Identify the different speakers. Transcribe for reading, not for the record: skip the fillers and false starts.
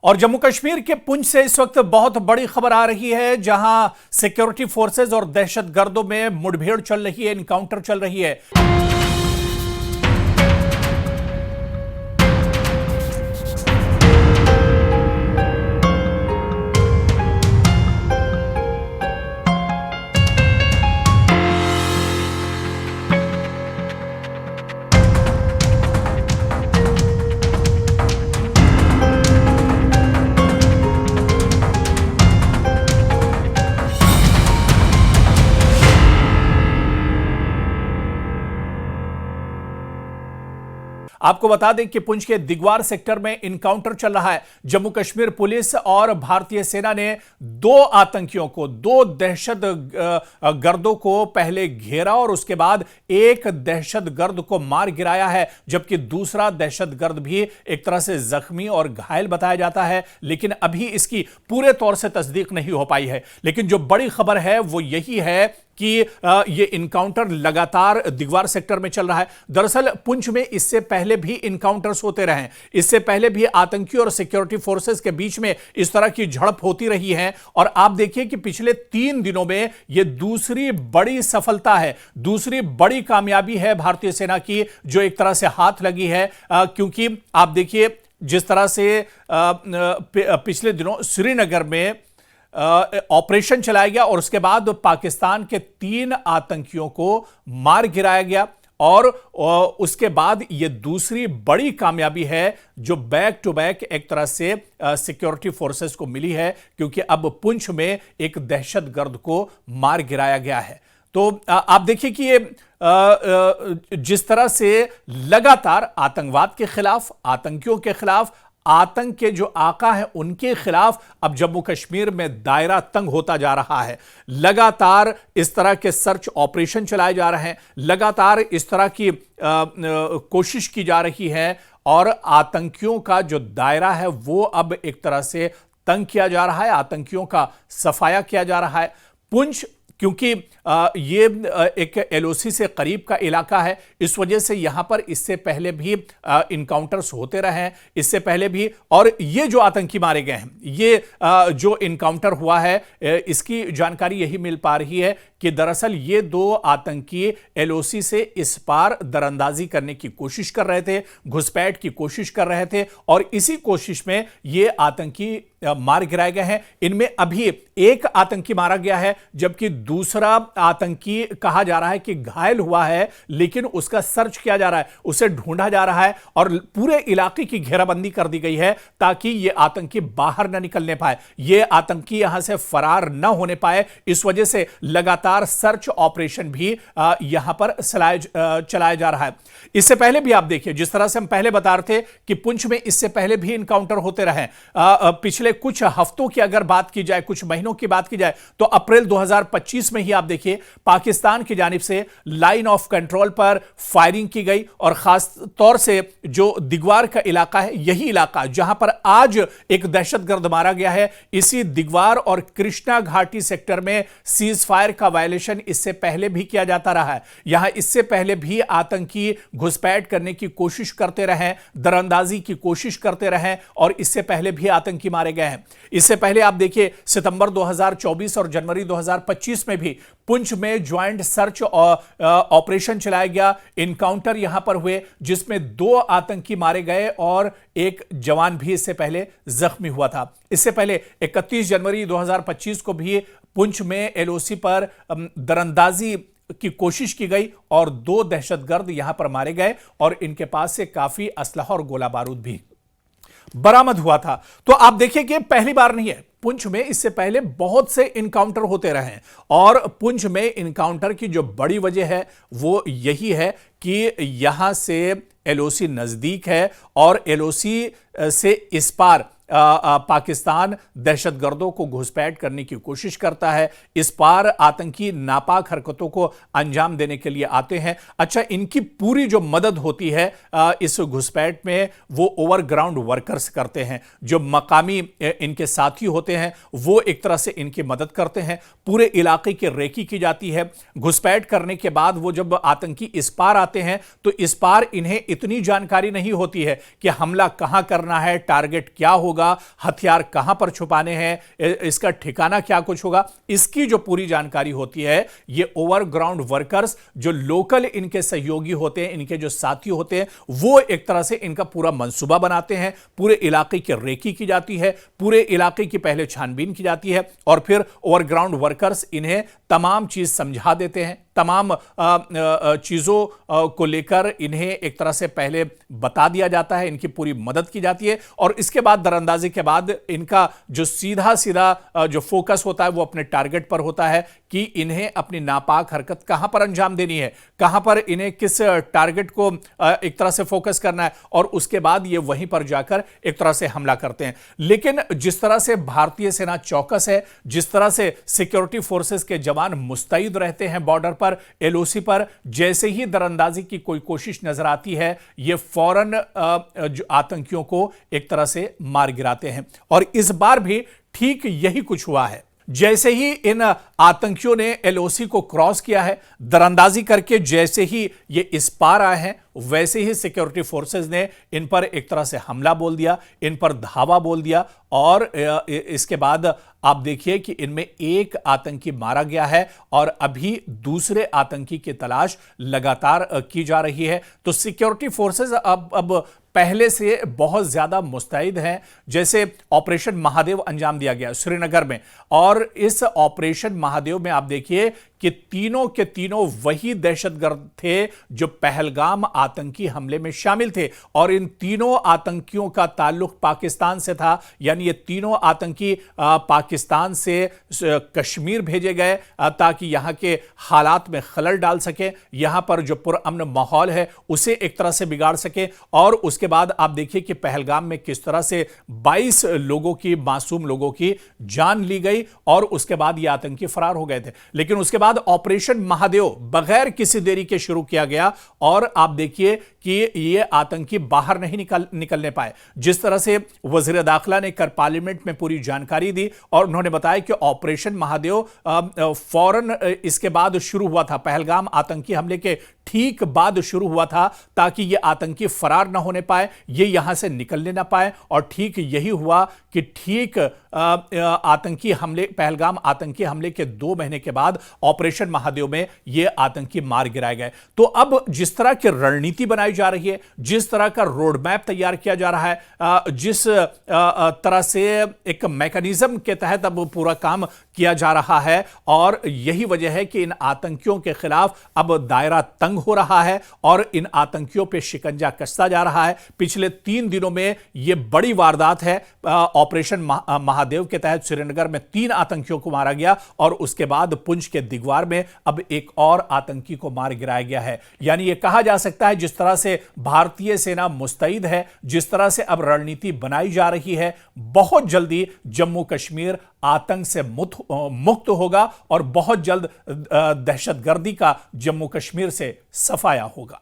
Speaker 1: और जम्मू कश्मीर के पुंछ से इस वक्त बहुत बड़ी खबर आ रही है, जहां सिक्योरिटी फोर्सेस और दहशतगर्दों में मुठभेड़ चल रही है, इनकाउंटर चल रही है। आपको बता दें कि पुंछ के दिगवार सेक्टर में इनकाउंटर चल रहा है। जम्मू कश्मीर पुलिस और भारतीय सेना ने दो आतंकियों को, दो दहशत गर्दों को पहले घेरा और उसके बाद एक दहशत गर्द को मार गिराया है, जबकि दूसरा दहशत गर्द भी एक तरह से जख्मी और घायल बताया जाता है। लेकिन अभी इसकी पूरे तौर से तस्दीक नहीं हो पाई है। लेकिन जो बड़ी खबर है वो यही है कि ये इनकाउंटर लगातार दिगवार सेक्टर में चल रहा है। दरअसल पुंछ में इससे पहले भी इनकाउंटर्स होते रहे हैं, इससे पहले भी आतंकी और सिक्योरिटी फोर्सेस के बीच में इस तरह की झड़प होती रही है। और आप देखिए कि पिछले 3 दिनों में यह दूसरी बड़ी सफलता है, दूसरी बड़ी कामयाबी है भारतीय सेना की, जो एक तरह से हाथ लगी है। क्योंकि आप देखिए जिस तरह से पिछले दिनों श्रीनगर में ऑपरेशन चलाया गया और उसके बाद पाकिस्तान के 3 आतंकियों को मार गिराया गया, और उसके बाद यह दूसरी बड़ी कामयाबी है जो बैक टू बैक एक तरह से सिक्योरिटी फोर्सेस को मिली है, क्योंकि अब पुंछ में एक दहशतगर्द को मार गिराया गया है। तो आप देखिए कि ये जिस तरह से लगातार आतंकवाद के खिलाफ, आतंकियों के खिलाफ, आतंक के जो आका हैं उनके खिलाफ अब जम्मू कश्मीर में दायरा तंग होता जा रहा है। लगातार इस तरह के सर्च ऑपरेशन चलाए जा रहे हैं, लगातार इस तरह की कोशिश की जा रही है, और आतंकियों का जो दायरा है वो अब एक तरह से तंग किया जा रहा है, आतंकियों का सफाया किया जा रहा है। पुंछ क्योंकि ये एक एलओसी से करीब का इलाका है, इस वजह से यहां पर इससे पहले भी इनकाउंटर्स होते रहे हैं, इससे पहले भी। और ये जो आतंकी मारे गए हैं, ये जो इनकाउंटर हुआ है, इसकी जानकारी यही मिल पा रही है कि दरअसल ये 2 आतंकी एलओसी से इस पार दरअंदाजी करने की कोशिश कर रहे थे, घुसपैठ की कोशिश कर रहे थे, और इसी कोशिश में ये आतंकी मार गिराए गए हैं। इनमें अभी एक आतंकी मारा गया है, जबकि दूसरा आतंकी कहा जा रहा है कि घायल हुआ है, लेकिन उसका सर्च किया जा रहा है, उसे ढूंढा जा रहा है, और पूरे इलाके की घेराबंदी कर दी गई है ताकि यह आतंकी बाहर न निकलने पाए, यह आतंकी यहां से फरार न होने पाए। इस वजह से लगातार सर्च ऑपरेशन भी यहां पर चलाया जा रहा है। इससे पहले भी आप देखिए, जिस तरह से हम पहले बता रहे थे कि पुंछ में इससे पहले भी इनकाउंटर होते रहे। पिछले कुछ हफ्तों की अगर बात की जाए, कुछ महीनों की बात की जाए, तो अप्रैल 2025 में ही आप देखिए पाकिस्तान की जानिब से लाइन ऑफ कंट्रोल पर फायरिंग की गई, और खास तौर से जो दिगवार का इलाका है, यही इलाका जहां पर आज एक दहशतगर्द मारा गया है, इसी दिगवार और कृष्णा घाटी सेक्टर में सीज फायर का वायलेशन इससे पहले भी किया जाता रहा है। यहां इससे पहले भी आतंकी घुसपैठ करने की कोशिश करते रहे, दरअंदाजी की कोशिश करते रहे, और इससे पहले भी आतंकी मारे गए हैं। इससे पहले आप देखिए सितंबर 2024 और जनवरी 2025 में भी पुंछ में ज्वाइंट सर्च ऑपरेशन चलाया गया, इनकाउंटर यहां पर हुए, जिसमें 2 आतंकी मारे गए और एक जवान भी इससे पहले जख्मी हुआ था। इससे पहले 31 जनवरी 2025 को भी पुंछ में एलओसी पर दरअंदाजी की कोशिश की गई और 2 दहशतगर्द यहां पर मारे गए, और इनके पास से काफी असलहा और गोला बारूद भी बरामद हुआ था। तो आप देखिए कि पहली बार नहीं है, पुंछ में इससे पहले बहुत से इनकाउंटर होते रहे हैं, और पुंछ में इनकाउंटर की जो बड़ी वजह है वो यही है कि यहां से एलओसी नजदीक है, और एलओसी से इस पार पाकिस्तान दहशतगर्दों को घुसपैठ करने की कोशिश करता है, इस पार आतंकी नापाक हरकतों को अंजाम देने के लिए आते हैं। अच्छा, इनकी पूरी जो मदद होती है इस घुसपैठ में, वो ओवरग्राउंड वर्कर्स करते हैं, जो मकामी इनके साथी होते हैं, वो एक तरह से इनकी मदद करते हैं। पूरे इलाके की रेकी की जाती है। घुसपैठ करने के बाद वो जब आतंकी इस पार आते हैं तो इस पार इन्हें इतनी जानकारी नहीं होती है कि हमला कहां करना है, टारगेट क्या होगा, होगा, हथियार कहां पर छुपाने हैं, इसका ठिकाना क्या कुछ होगा, इसकी जो पूरी जानकारी होती है ये ओवरग्राउंड वर्कर्स जो लोकल इनके सहयोगी होते हैं, इनके जो साथी होते हैं, वो एक तरह से इनका पूरा मंसूबा बनाते हैं। पूरे इलाके की रेकी की जाती है, पूरे इलाके की पहले छानबीन की जाती है और फिर ओवरग्राउंड वर्कर्स इन्हें तमाम चीज समझा देते हैं, तमाम चीजों को लेकर इन्हें एक तरह से पहले बता दिया जाता है, इनकी पूरी मदद की जाती है और इसके बाद दरअंदाजी के बाद इनका जो सीधा सीधा जो फोकस होता है वो अपने टारगेट पर होता है कि इन्हें अपनी नापाक हरकत कहां पर अंजाम देनी है, कहां पर इन्हें किस टारगेट को एक तरह से फोकस करना है और उसके बाद ये वहीं पर जाकर एक तरह से हमला करते हैं। लेकिन जिस तरह से भारतीय सेना चौकस है, जिस तरह से सिक्योरिटी फोर्सेस के जवान मुस्तैद रहते हैं बॉर्डर पर, एलओसी पर, जैसे ही दरअंदाजी की कोई कोशिश नजर आती है ये फौरन जो आतंकियों को एक तरह से मार गिराते हैं और इस बार भी ठीक यही कुछ हुआ है। जैसे ही इन आतंकियों ने एलओसी को क्रॉस किया है, दरअंदाजी करके जैसे ही ये इस पार आए हैं, वैसे ही सिक्योरिटी फोर्सेस ने इन पर एक तरह से हमला बोल दिया, इन पर धावा बोल दिया और इसके बाद आप देखिए कि इनमें एक आतंकी मारा गया है और अभी दूसरे आतंकी की तलाश लगातार की जा रही है। तो सिक्योरिटी फोर्सेस अब पहले से बहुत ज्यादा मुस्तैद हैं। जैसे ऑपरेशन महादेव अंजाम दिया गया श्रीनगर में और इस ऑपरेशन महादेव में आप देखिए कि तीनों के तीनों वही दहशतगर्द थे जो पहलगाम आतंकी हमले में शामिल थे और इन तीनों आतंकियों का ताल्लुक पाकिस्तान से था। यानी ये तीनों आतंकी पाकिस्तान से कश्मीर भेजे गए ताकि यहां के हालात में खलल डाल सके, यहां पर जो पुरअमन माहौल है उसे एक तरह से बिगाड़ सके। और उसके बाद आप देखिए कि पहलगाम में किस तरह से 22 लोगों की, मासूम लोगों की जान ली गई और उसके बाद ये आतंकी फरार हो गए थे। लेकिन उसके बाद ऑपरेशन महादेव बगैर किसी देरी के शुरू किया गया और आप देखिए कि ये आतंकी बाहर नहीं निकलने पाए। जिस तरह से वजीर दाखिला ने कर पार्लियामेंट में पूरी जानकारी दी और उन्होंने बताया कि ऑपरेशन महादेव फौरन इसके बाद शुरू हुआ था, पहलगाम आतंकी हमले के ठीक बाद शुरू हुआ था ताकि ये आतंकी फरार ना होने पाए, ये यहां से निकलने ना पाए। और ठीक यही हुआ कि ठीक आतंकी हमले, पहलगाम आतंकी हमले के 2 महीने के बाद ऑपरेशन महादेव में ये आतंकी मार गिराए गए। तो अब जिस तरह की रणनीति बनाई जा रही है, जिस तरह का रोड मैप तैयार किया जा रहा है, जिस तरह से एक मैकेनिज्म के तहत अब पूरा काम किया जा रहा है और यही वजह है कि इन आतंकियों के खिलाफ अब दायरा तंग हो रहा है और इन आतंकियों पे शिकंजा कसता जा रहा है। पिछले 3 दिनों में यह बड़ी वारदात है। ऑपरेशन महादेव के तहत श्रीनगर में 3 आतंकियों को मारा गया और उसके बाद पुंछ के दिगवार में अब एक और आतंकी को मार गिराया गया है। यानी यह कहा जा सकता है जिस तरह से भारतीय सेना मुस्तैद है, जिस तरह से अब रणनीति बनाई जा रही है, बहुत जल्दी जम्मू कश्मीर आतंक से मुक्त होगा और बहुत जल्द दहशतगर्दी का जम्मू कश्मीर से सफाया होगा।